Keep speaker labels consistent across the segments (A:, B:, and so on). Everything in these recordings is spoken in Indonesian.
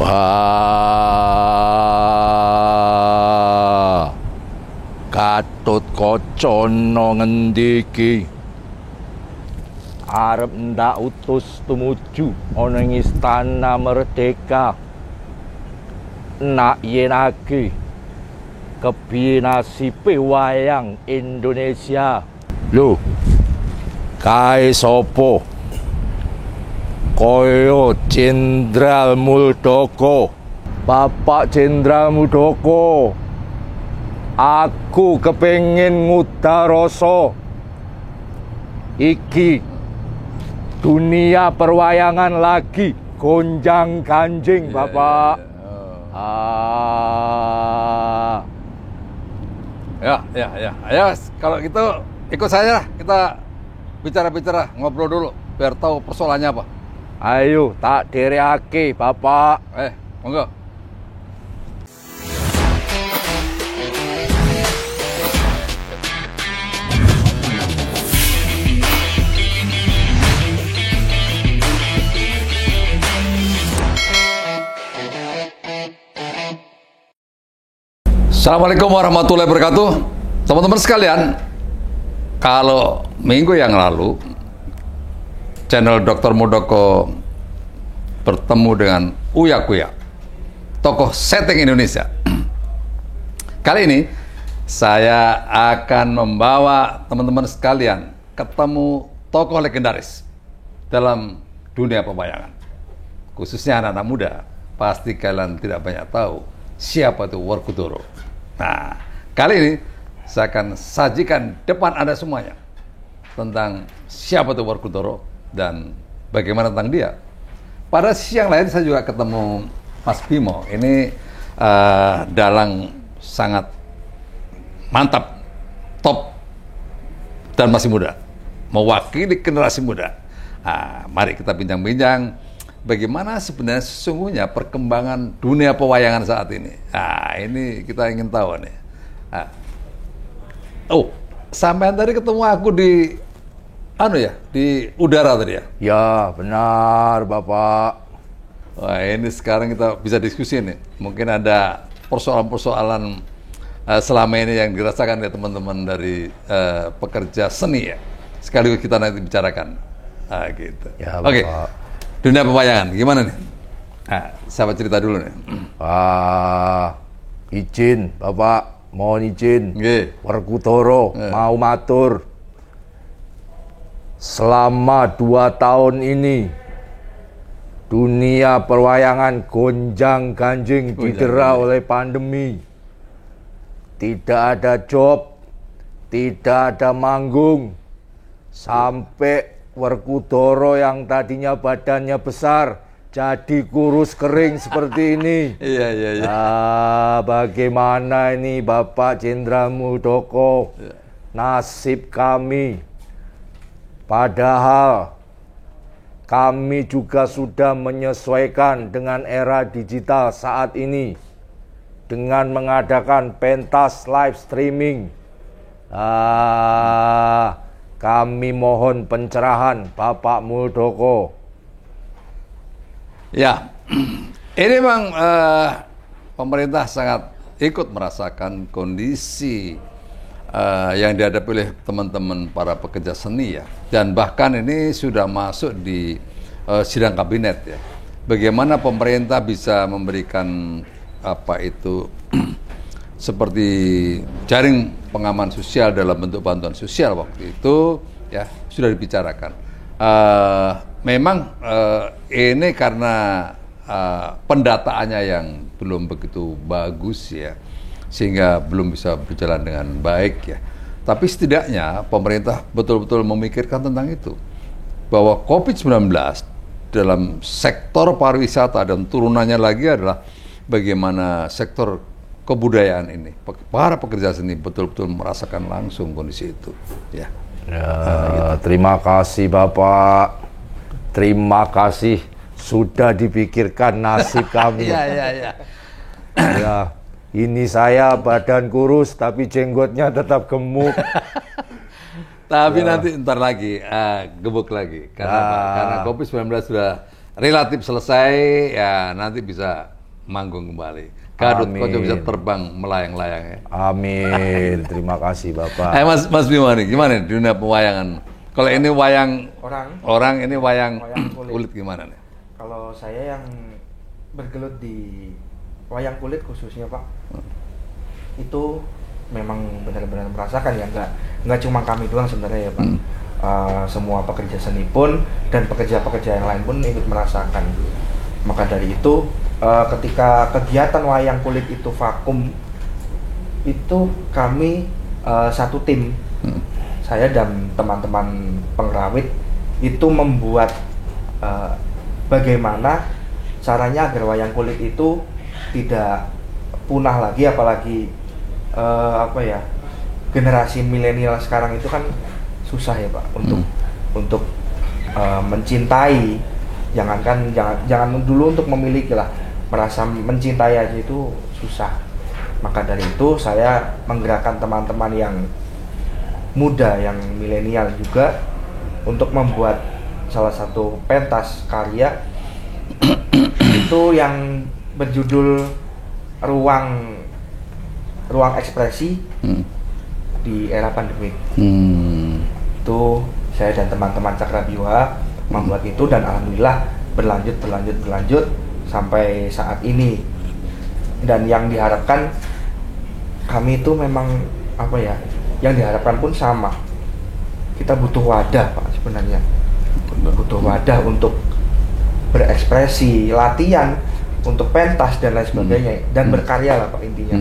A: Wah, Gatot Kaca ngendi iki? Arep ndak utus tumuju ana ing Istana Merdeka. Nak yen lagi kepiye nasibe wayang Indonesia? Lho, kae sapa? Koyo Jenderal Muldoko. Bapak Jenderal Muldoko, aku kepengin ngudaroso iki dunia perwayangan lagi gonjang ganjing, Bapak.
B: Ya, kalau gitu ikut saya, kita bicara-bicara, ngobrol dulu biar tahu persoalannya apa.
A: Ayo, tak dereake, Bapak.
B: Monggo. Assalamualaikum warahmatullahi wabarakatuh. Teman-teman sekalian, kalau minggu yang lalu channel Dr. Muldoko bertemu dengan Uya Kuya, tokoh setting Indonesia. Kali ini saya akan membawa teman-teman sekalian ketemu tokoh legendaris dalam dunia pewayangan. Khususnya anak-anak muda, pasti kalian tidak banyak tahu siapa itu Werkudara. Nah, kali ini saya akan sajikan depan Anda semuanya tentang siapa itu Werkudara dan bagaimana tentang dia. Pada siang lain saya juga ketemu Mas Bimo. Ini dalang sangat mantap, top, dan masih muda, mewakili generasi muda. Nah, mari kita bincang-bincang bagaimana sebenarnya sesungguhnya perkembangan dunia pewayangan saat ini. Nah, ini kita ingin tahu nih. Sampean tadi ketemu aku di di udara tadi ya?
A: Ya, benar, Bapak.
B: Wah, ini sekarang kita bisa diskusi nih. Mungkin ada persoalan-persoalan selama ini yang dirasakan ya teman-teman dari pekerja seni ya. Sekaligus kita nanti bicarakan. Gitu.
A: Ya, Bapak.
B: Oke. Dunia pewayangan, gimana nih? Saya cerita dulu nih.
A: Izin, Bapak. Mohon izin.
B: Werkudara
A: mau matur. Selama 2 tahun ini dunia perwayangan gonjang ganjing didera oleh pandemi. Tidak ada job, tidak ada manggung, sampai Werkudara yang tadinya badannya besar jadi kurus kering seperti ini.
B: Iya.
A: Bagaimana ini Bapak Jenderal Muldoko? Nasib kami. Padahal kami juga sudah menyesuaikan dengan era digital saat ini dengan mengadakan pentas live streaming. Kami mohon pencerahan Bapak Muldoko.
B: Ya, ini memang pemerintah sangat ikut merasakan kondisi yang dihadapi oleh teman-teman para pekerja seni ya, dan bahkan ini sudah masuk di sidang kabinet ya. Bagaimana pemerintah bisa memberikan seperti jaring pengaman sosial dalam bentuk bantuan sosial waktu itu ya sudah dibicarakan. Memang ini karena pendataannya yang belum begitu bagus ya, sehingga belum bisa berjalan dengan baik ya. Tapi setidaknya pemerintah betul-betul memikirkan tentang itu, bahwa COVID-19 dalam sektor pariwisata dan turunannya lagi adalah bagaimana sektor kebudayaan ini, para pekerja seni betul-betul merasakan langsung kondisi itu ya.
A: Gitu. Terima kasih Bapak, terima kasih sudah dipikirkan nasib kami.
B: Ya.
A: Ini saya badan kurus tapi jenggotnya tetap gemuk.
B: Tapi nanti ntar lagi gemuk lagi karena COVID-19 sudah relatif selesai, ya nanti bisa manggung kembali. Gadot Koco bisa terbang melayang-layang ya.
A: Amin. Terima kasih Bapak.
B: Mas Bima nih, gimana nih dunia pewayangan? Kalau ini wayang orang, ini wayang kulit gimana nih?
C: Kalau saya yang bergelut di wayang kulit khususnya Pak, itu memang benar-benar merasakan ya, nggak cuma kami doang sebenarnya ya Pak. Semua pekerja seni pun dan pekerja-pekerja yang lain pun ikut merasakan. Maka dari itu ketika kegiatan wayang kulit itu vakum, itu kami satu tim, saya dan teman-teman pengrawit itu membuat bagaimana caranya agar wayang kulit itu tidak punah lagi, apalagi generasi milenial sekarang itu kan susah ya Pak untuk mencintai, jangan dulu untuk memiliki lah, merasa mencintai aja itu susah. Maka dari itu saya menggerakkan teman-teman yang muda, yang milenial juga untuk membuat salah satu pentas karya itu yang berjudul ruang ekspresi di era pandemi. Itu saya dan teman-teman Cakrabiwa membuat itu, dan alhamdulillah berlanjut sampai saat ini. Dan yang diharapkan kami itu memang yang diharapkan pun sama. Kita butuh wadah Pak sebenarnya. Butuh wadah untuk berekspresi, latihan untuk pentas dan lain sebagainya, dan berkarya lah Pak intinya.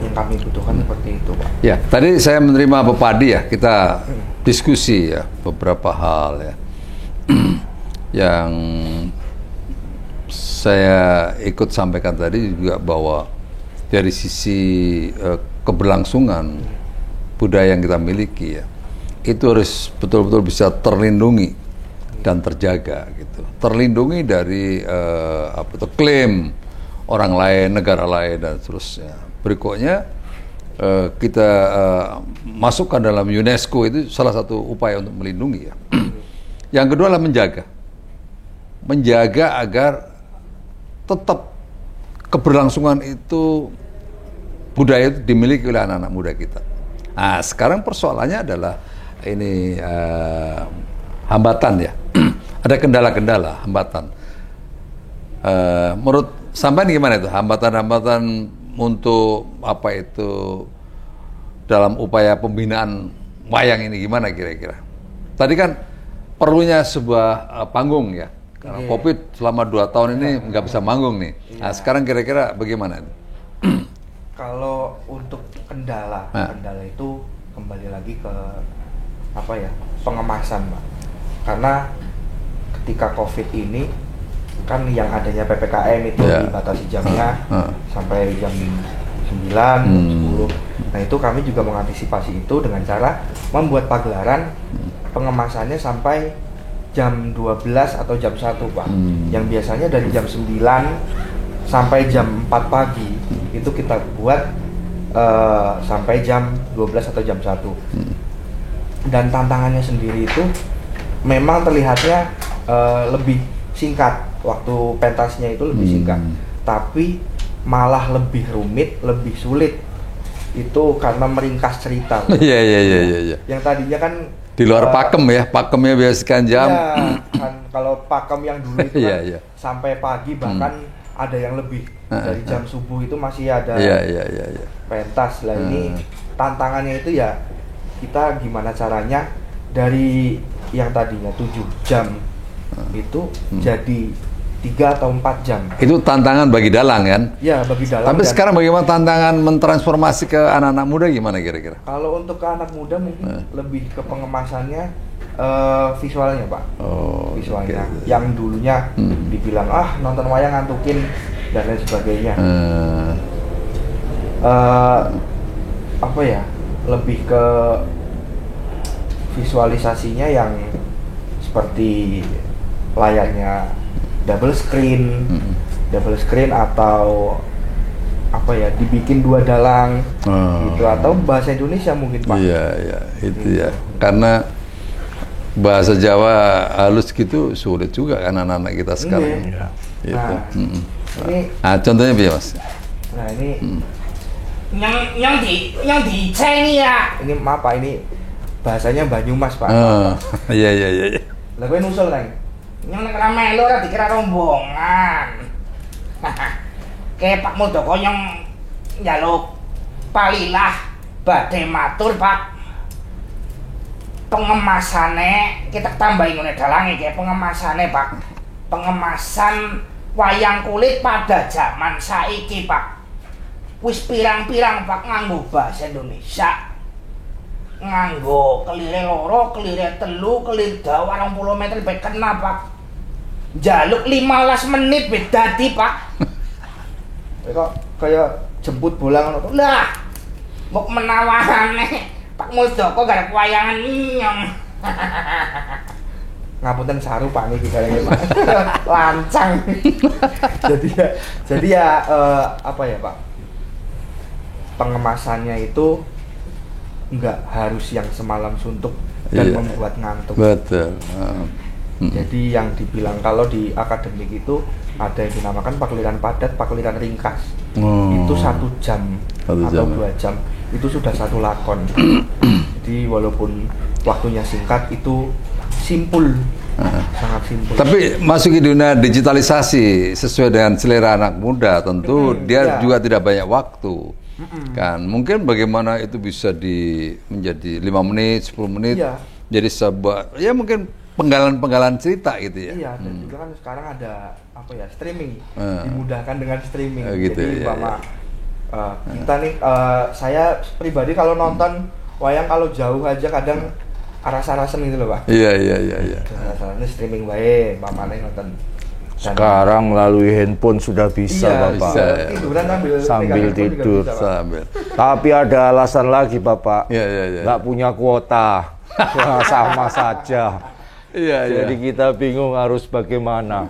C: Yang kami butuhkan seperti itu Pak.
B: Ya, tadi saya menerima Bapak Adi ya, kita diskusi ya beberapa hal ya. Yang saya ikut sampaikan tadi juga bahwa dari sisi keberlangsungan budaya yang kita miliki ya, itu harus betul-betul bisa terlindungi dan terjaga gitu. Terlindungi dari klaim orang lain, negara lain dan seterusnya. Berikutnya kita masukkan dalam UNESCO, itu salah satu upaya untuk melindungi ya. Yang kedua adalah menjaga agar tetap keberlangsungan itu, budaya itu dimiliki oleh anak-anak muda kita. Nah, sekarang persoalannya adalah ini hambatan ya. Ada kendala-kendala, hambatan. Menurut sampean gimana itu? Hambatan-hambatan untuk dalam upaya pembinaan wayang ini gimana kira-kira? Tadi kan perlunya sebuah panggung ya. Karena COVID selama 2 tahun ini nggak bisa manggung nih. Nah, sekarang kira-kira bagaimana?
C: Kalau untuk kendala itu kembali lagi ke pengemasan Pak. Karena ketika COVID ini kan yang adanya PPKM itu dibatasi jamnya sampai jam 9, 10. Nah itu kami juga mengantisipasi itu dengan cara membuat pagelaran pengemasannya sampai jam 12 atau jam 1 Pak. Yang biasanya dari jam 9 sampai jam 4 pagi itu kita buat sampai jam 12 atau jam 1. Dan tantangannya sendiri itu memang terlihatnya lebih singkat, waktu pentasnya itu lebih singkat, tapi malah lebih rumit, lebih sulit itu karena meringkas cerita.
B: Iya.
C: Yang tadinya kan
B: di luar pakem ya, pakemnya biasa sekian jam.
C: Iya, kan kalau pakem yang dulu itu kan sampai pagi, bahkan ada yang lebih dari jam subuh itu masih ada pentas lah. Ini tantangannya itu ya kita gimana caranya dari yang tadinya 7 jam itu jadi 3 atau 4 jam.
B: Itu tantangan bagi dalang kan?
C: Ya, bagi dalang.
B: Tapi sekarang bagaimana tantangan mentransformasi ke anak-anak muda gimana kira-kira?
C: Kalau untuk ke anak muda mungkin lebih ke pengemasannya, visualnya Pak. Visualnya. Okay. Yang dulunya dibilang nonton wayang ngantukin dan lain sebagainya. Lebih ke visualisasinya yang seperti layarnya double screen atau dibikin 2 dalang gitu, atau bahasa Indonesia mungkin Pak.
B: Iya itu ya, karena bahasa Jawa halus gitu sulit juga kan anak-anak kita sekarang.
A: Iya.
B: Gitu.
C: Nah, ini
B: Nah, contohnya biar Mas.
C: nah ini
D: yang dicengi ya.
C: ini maaf Pak, ini bahasanya Banyumas Pak.
B: Oh, iya.
C: Lah kowe nusul Neng.
D: Yang nek melu ora dikira rombongan. Kayak Pak Muldoko yang njaluk palilah badhe matur Pak. Pengemasane kita tambahin ngene dalange kayak pengemasane Pak. Pengemasan wayang kulit pada zaman saiki Pak. Wis pirang-pirang Pak nganggo bahasa Indonesia. Nganggo kelire loro, kelire telu, kelir dawa 20 meter lebih kena Pak. Jaluk 15 menit wis dadi Pak.
C: Kok kayak jemput bola ngono to.
D: Lah, mbok menawane Pak Muldoko garap wayangan nyong.
C: Ngapunten saru Pak niki garenge Pak. Lancang. jadi ya apa ya Pak? Pengemasannya itu enggak harus yang semalam suntuk dan
B: Iya.
C: membuat ngantuk.
B: Betul.
C: Jadi yang dibilang kalau di akademik itu ada yang dinamakan pakliran padat, pakliran ringkas. Itu 1 jam
B: Satu
C: atau
B: jam.
C: 2 jam. Itu sudah satu lakon. Jadi walaupun waktunya singkat itu simpul, sangat simpul.
B: Tapi masuk ke dunia digitalisasi sesuai dengan selera anak muda, tentu dia
C: iya.
B: juga tidak banyak waktu. Kan mungkin bagaimana itu bisa menjadi 5 menit, 10 menit,
C: Iya.
B: jadi sebuah ya mungkin penggalan-penggalan cerita gitu ya.
C: Iya, dan juga kan sekarang ada apa ya, streaming,
B: Ah.
C: dimudahkan dengan streaming.
B: Gitu,
C: Jadi
B: iya,
C: umpama kita nih, saya pribadi kalau nonton wayang kalau jauh aja kadang aras-arasen gitu loh Pak.
B: Iya.
C: Aras-arasen streaming baik, umpamanya nonton. Dan-
A: Sekarang melalui handphone sudah bisa
C: iya,
A: Bapak.
B: bisa, ya.
C: tiduran sambil
A: Sambil
C: pegang handphone juga
A: tidur.
C: bisa, Pak.
B: Sambil.
A: Tapi ada alasan lagi Bapak.
B: Iya.
A: Nggak punya kuota. Wah, sama saja.
B: Iya.
A: Jadi kita bingung harus bagaimana.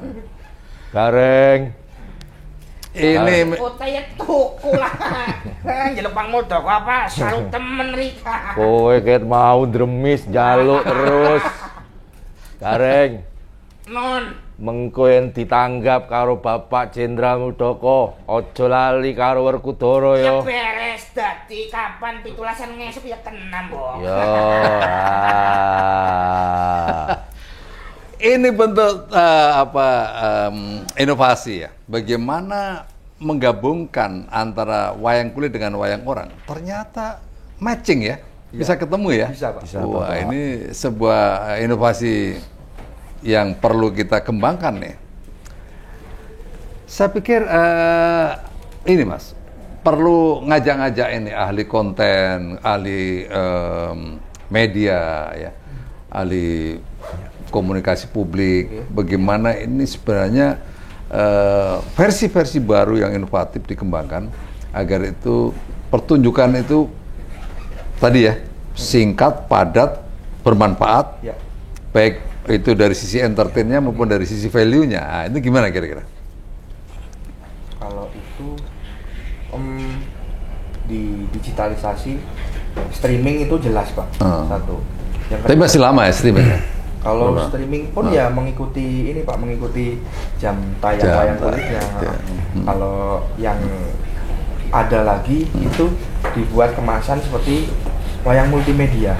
A: Gareng.
B: Ini
D: Kota ya tuku lah. Njaluk Pak Muldoko apa saru temen rika.
A: Kowe ket mau dremis jaluk terus. Gareng.
D: Non,
A: Mengko yen ditanggap karo Bapak Jenderal Muldoko, aja lali karo Werkudara
D: ya
A: ya.
D: beres dadi kapan 17-an ngesuk ya kena mbok.
A: Yo. ah.
B: Ini bentuk inovasi ya. Bagaimana menggabungkan antara wayang kulit dengan wayang orang? Ternyata matching ya, bisa ketemu ya.
C: Bisa, Pak.
A: Bisa,
B: Wah,
A: Bapak.
B: ini sebuah inovasi yang perlu kita kembangkan nih. Saya pikir ini Mas, perlu ngajak-ngajak ini ahli konten, ahli media ya, ahli komunikasi publik, bagaimana ini sebenarnya versi-versi baru yang inovatif dikembangkan agar itu pertunjukan itu tadi ya singkat, padat, bermanfaat,
C: Ya.
B: baik itu dari sisi entertainnya maupun dari sisi value-nya. Nah, itu gimana kira-kira?
C: Kalau itu di digitalisasi streaming itu jelas Pak. Satu. Yang
B: Tapi
C: kedua,
B: masih lama ya streamingnya?
C: kalau
B: Berapa?
C: streaming pun ya mengikuti ini Pak, mengikuti jam tayang wayang
B: Jam
C: kulitnya.
B: tayang.
C: Kalau yang ada lagi itu dibuat kemasan seperti wayang multimedia.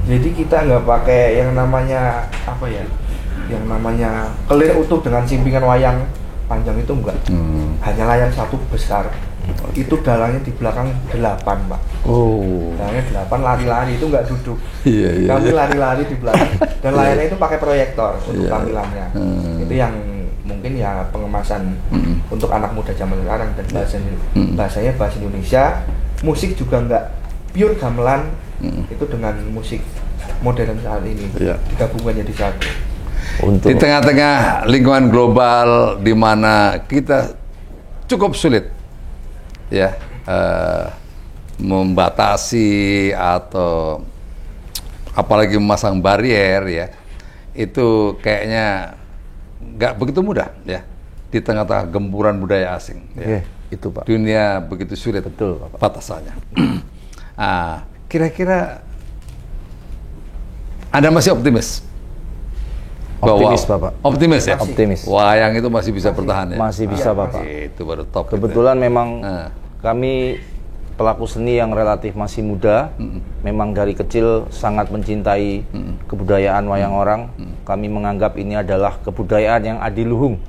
C: Jadi kita nggak pakai yang namanya apa ya, yang namanya kelir utuh dengan simpingan wayang panjang itu enggak. Hanya layar satu besar. Itu dalangnya di belakang 8 Pak.
B: Oh.
C: Dalangnya 8 lari-lari itu nggak duduk.
B: Iya.
C: Kami lari-lari di belakang dan layarnya itu pakai proyektor untuk
B: Iya.
C: tampilannya. Itu yang mungkin ya pengemasan untuk anak muda zaman sekarang dan bahasanya bahasa Indonesia. Musik juga nggak pure gamelan, itu dengan musik modern saat ini
B: Iya.
C: digabungkan jadi satu.
A: Untuk
B: Di tengah-tengah lingkungan global di mana kita cukup sulit ya membatasi atau apalagi memasang barier ya, itu kayaknya nggak begitu mudah ya di tengah-tengah gempuran budaya asing. Ya.
A: itu Pak.
B: Dunia begitu sulit
A: Betul, Bapak.
B: batasannya. Kira-kira Anda masih optimis?
A: Optimis, Bapak.
B: Optimis ya?
C: Masih.
A: Optimis.
B: Wayang itu masih bisa bertahan ya?
A: Masih bisa,
C: Iya,
A: Bapak.
B: Itu baru top.
A: Kebetulan memang
B: Nah.
A: kami pelaku seni yang relatif masih muda, memang dari kecil sangat mencintai kebudayaan wayang orang. Kami menganggap ini adalah kebudayaan yang adiluhung.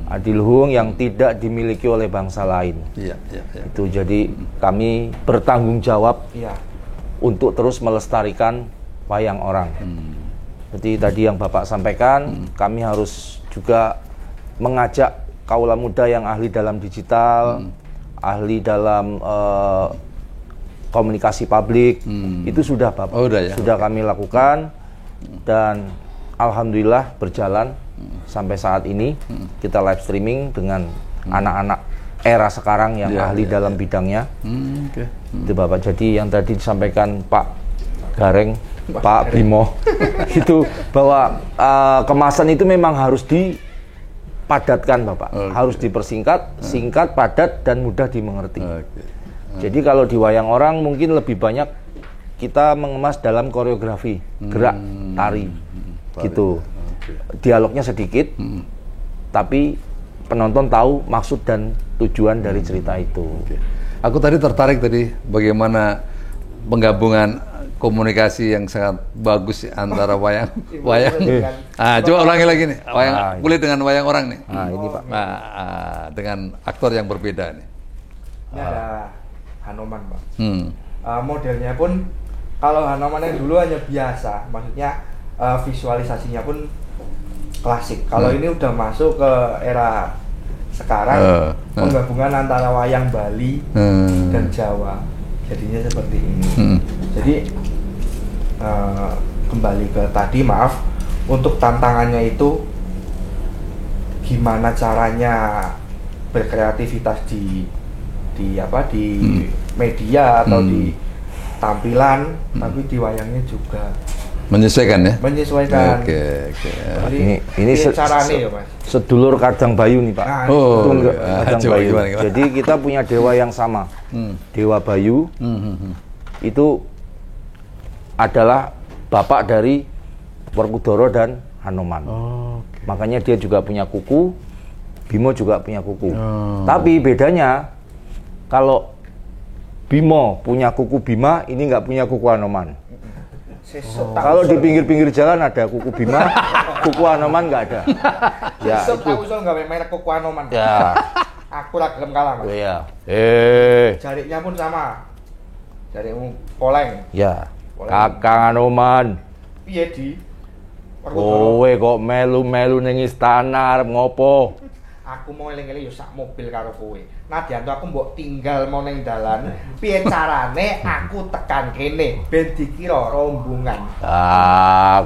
A: Adiluhung yang tidak dimiliki oleh bangsa lain.
B: Iya, iya, iya.
A: Itu jadi kami bertanggung jawab
C: Iya.
A: untuk terus melestarikan wayang orang. Seperti tadi yang Bapak sampaikan, kami harus juga mengajak kaula muda yang ahli dalam digital, ahli dalam komunikasi publik, itu sudah Bapak,
B: Oh, udah ya?
A: sudah kami lakukan dan alhamdulillah berjalan sampai saat ini. Kita live streaming dengan anak-anak era sekarang yang
B: Ya,
A: ahli
B: ya,
A: dalam bidangnya.
B: Oke.
A: Itu Bapak, jadi yang tadi disampaikan Pak Gareng, Pak Bimo itu bahwa kemasan itu memang harus dipadatkan Bapak, harus dipersingkat, singkat, padat dan mudah dimengerti.
B: Oke.
A: Jadi kalau di wayang orang mungkin lebih banyak kita mengemas dalam koreografi, gerak, tari, gitu. Dialognya sedikit, tapi penonton tahu maksud dan tujuan dari cerita itu.
B: Aku tadi tertarik tadi bagaimana penggabungan komunikasi yang sangat bagus antara wayang. Coba ulangi lagi nih, wayang kulit dengan wayang orang nih.
A: Nah, ini Pak.
B: Dengan aktor yang berbeda nih.
C: Ini ada Hanoman, Pak.
B: Hmm.
C: Modelnya pun kalau Hanoman yang dulu hanya biasa, maksudnya visualisasinya pun klasik. Kalau ini udah masuk ke era sekarang, penggabungan antara wayang Bali dan Jawa, jadinya seperti ini. Jadi kembali ke tadi, maaf, untuk tantangannya itu gimana caranya berkreativitas di media atau di tampilan, tapi di wayangnya juga
B: Menyesuaikan ya?
C: menyesuaikan.
B: Oke.
C: Jadi
A: Ini
C: caranya ya, Mas.
A: sedulur Kadang Bayu nih Pak.
C: Nah,
B: Oh,
A: Betul nggak?
B: iya.
A: Kadang
B: Coba
A: Bayu.
B: gimana?
A: Jadi kita punya dewa yang sama. Dewa Bayu itu adalah bapak dari Werkudara dan Hanoman. Makanya dia juga punya kuku, Bimo juga punya kuku. Tapi bedanya kalau Bimo punya kuku Bima, ini nggak punya kuku Hanoman.
C: Sesuk tak
A: Kalau di
C: usul.
A: pinggir-pinggir jalan ada kuku Bima, kuku Hanoman nggak ada. Ya
C: Sesuk
A: itu.
C: tak usul gawe merek kuku Hanoman.
A: Ya.
C: Aku lah gelem kalah, Mas.
A: Ya.
C: Jariknya pun sama. Jarikmu koleng.
A: Ya. Kakang Hanoman.
C: Piye di?
A: Kowe kok melu-melu ning istana arep ngopo?
C: Aku mau eling-eling yo sak mobil karo kowe. Nadyanto aku mbok tinggal mau ning dalan. Piye carane aku tekan kene ben dikira rombongan.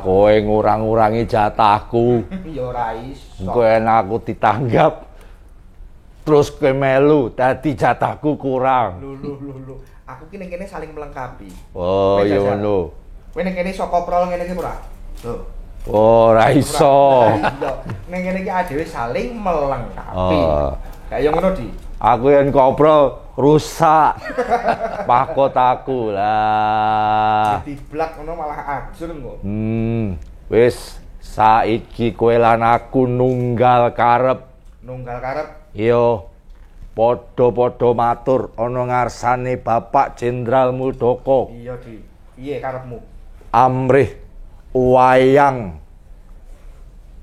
A: Kowe ngurang-ngurangi jatahku.
C: Ya ora iso.
A: Kowe enak aku ditanggap. Terus kowe melu, dadi jatahku kurang.
C: Lho. Aku ki ning kene saling melengkapi.
A: Oh,
C: Kowe
A: iya
C: jajal.
A: ngono.
C: Kowe ning kene saka prol ngene iki ora? Lho.
A: Ora iso.
C: Iya. Ning kene iki dhewe saling melengkapi.
A: Oh.
C: Kayak ngono di.
A: Aku yang koprol rusak mahkotaku lah.
C: Di blak ngono malah ajur kok.
A: Wis saiki kowe lan aku nunggal karep.
C: Nunggal karep.
A: Iya. Padha-padha matur ana ngarsane Bapak Jenderal Muldoko.
C: Iya, Di. Piye karepmu?
A: Amrih wayang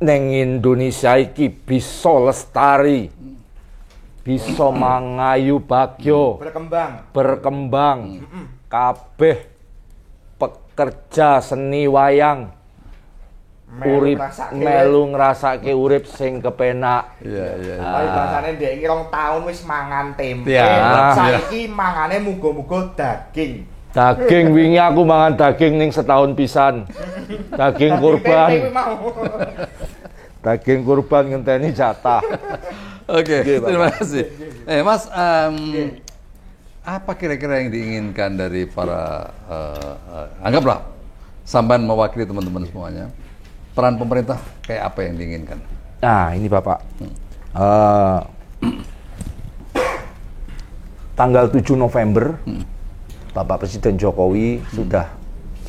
A: ning Indonesia iki bisa lestari. Bisa mangayu bagyo. Berkembang. Kabeh pekerja seni wayang melu ngrasake urip sing kepenak.
B: Iya.
C: Tapi bahasane ndek iki 2 tahun wis mangan tempe.
B: Ya.
C: Saiki mangane muga-muga daging.
A: Daging wingi aku mangan daging ning setahun pisan. Daging
C: Tempe
A: kurban.
C: kuwi mau.
A: Daging kurban ngenteni jatah.
B: Oke,
A: Oke, Bapak.
B: terima kasih. Mas, apa kira-kira yang diinginkan dari para, anggaplah, sampean mewakili teman-teman semuanya, peran pemerintah kayak apa yang diinginkan?
A: Nah, ini Bapak. Tanggal 7 November, Bapak Presiden Jokowi sudah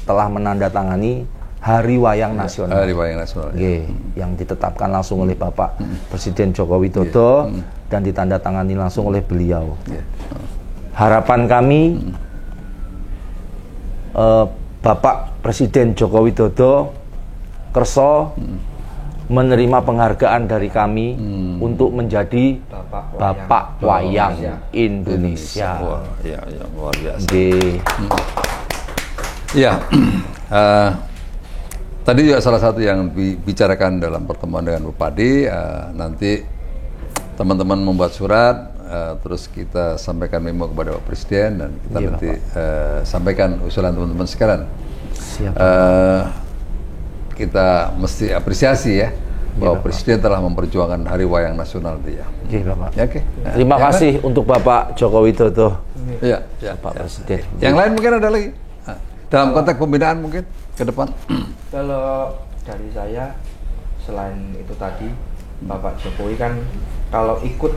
A: telah menandatangani Hari Wayang Nasional.
B: Hari Wayang Nasional.
A: Nggih, yang ditetapkan langsung oleh Bapak Presiden Joko Widodo dan ditandatangani langsung oleh beliau. Harapan kami Bapak Presiden Joko Widodo kerso menerima penghargaan dari kami untuk menjadi Bapak Wayang Indonesia.
B: Wah, ya, luar biasa.
A: Nggih.
B: Ya, tadi juga salah satu yang dibicarakan dalam pertemuan dengan Bupati, nanti teman-teman membuat surat, terus kita sampaikan memo kepada Pak Presiden dan kita nanti sampaikan usulan teman-teman sekalian.
A: Siap.
B: Kita mesti apresiasi ya bahwa Presiden telah memperjuangkan Hari Wayang Nasional dia.
A: Nggih, Bapak.
B: Ya, oke.
A: Terima kasih untuk Bapak Joko Widodo.
B: Iya,
A: Pak Presiden.
B: Yang lain mungkin ada lagi dalam konteks pembinaan mungkin ke depan.
C: Kalau dari saya, selain itu tadi, Bapak Jokowi kan kalau ikut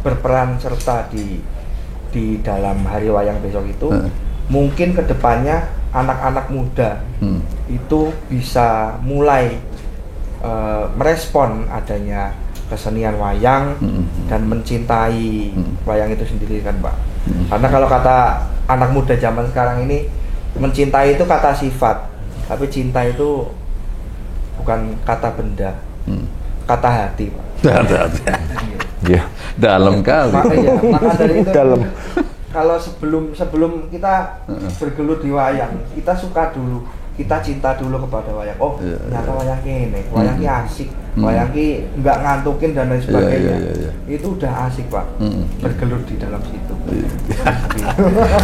C: berperan serta di dalam Hari Wayang besok itu, mungkin kedepannya anak-anak muda itu bisa mulai merespon adanya kesenian wayang dan mencintai wayang itu sendiri kan Pak. Karena kalau kata anak muda zaman sekarang ini, mencintai itu kata sifat, tapi cinta itu bukan kata benda, kata hati Pak.
A: Iya.
B: Dalam kali.
C: Maka dari itu
A: Dalam.
C: kalau sebelum kita bergelut di wayang, kita suka dulu, kita cinta dulu kepada wayang. Oh, ternyata wayang ini, wayang ini asik, wayang ini nggak ngantukin dan lain sebagainya. Itu udah asik Pak, bergelut di dalam situ.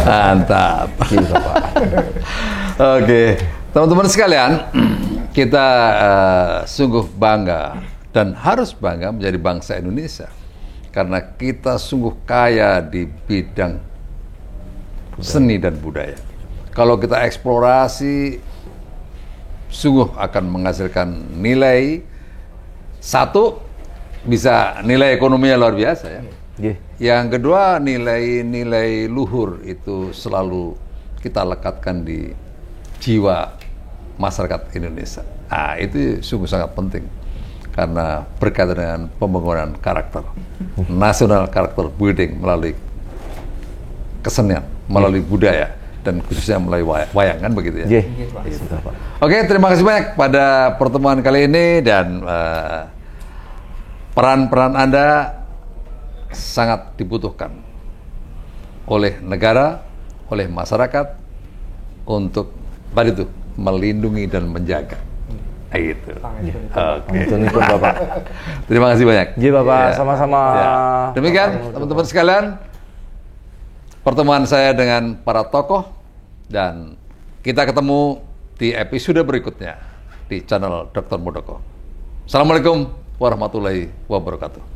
B: Mantap.
A: Gitu, Pak.
B: Oke, teman-teman sekalian, kita sungguh bangga dan harus bangga menjadi bangsa Indonesia karena kita sungguh kaya di bidang seni dan budaya. Kalau kita eksplorasi, sungguh akan menghasilkan nilai satu, bisa nilai ekonominya luar biasa ya.
A: Nggih.
B: Yang kedua, nilai luhur itu selalu kita lekatkan di jiwa masyarakat Indonesia. Ah, itu sungguh sangat penting karena berkaitan dengan pembangunan karakter nasional, karakter building melalui kesenian, melalui budaya dan khususnya melalui wayang kan begitu ya.
A: Nggih. Gitu, Pak.
B: Oke, terima kasih banyak pada pertemuan kali ini dan peran-peran Anda sangat dibutuhkan oleh negara, oleh masyarakat untuk tadi itu melindungi dan menjaga. Gitu. Oke.
A: Itu pun Bapak.
B: Terima kasih banyak.
A: Nggih, Bapak.
B: Ya.
A: Sama-sama.
B: Ya. Demikian teman-teman sekalian pertemuan saya dengan para tokoh dan kita ketemu di episode berikutnya di channel Dr. Muldoko. Assalamualaikum warahmatullahi wabarakatuh.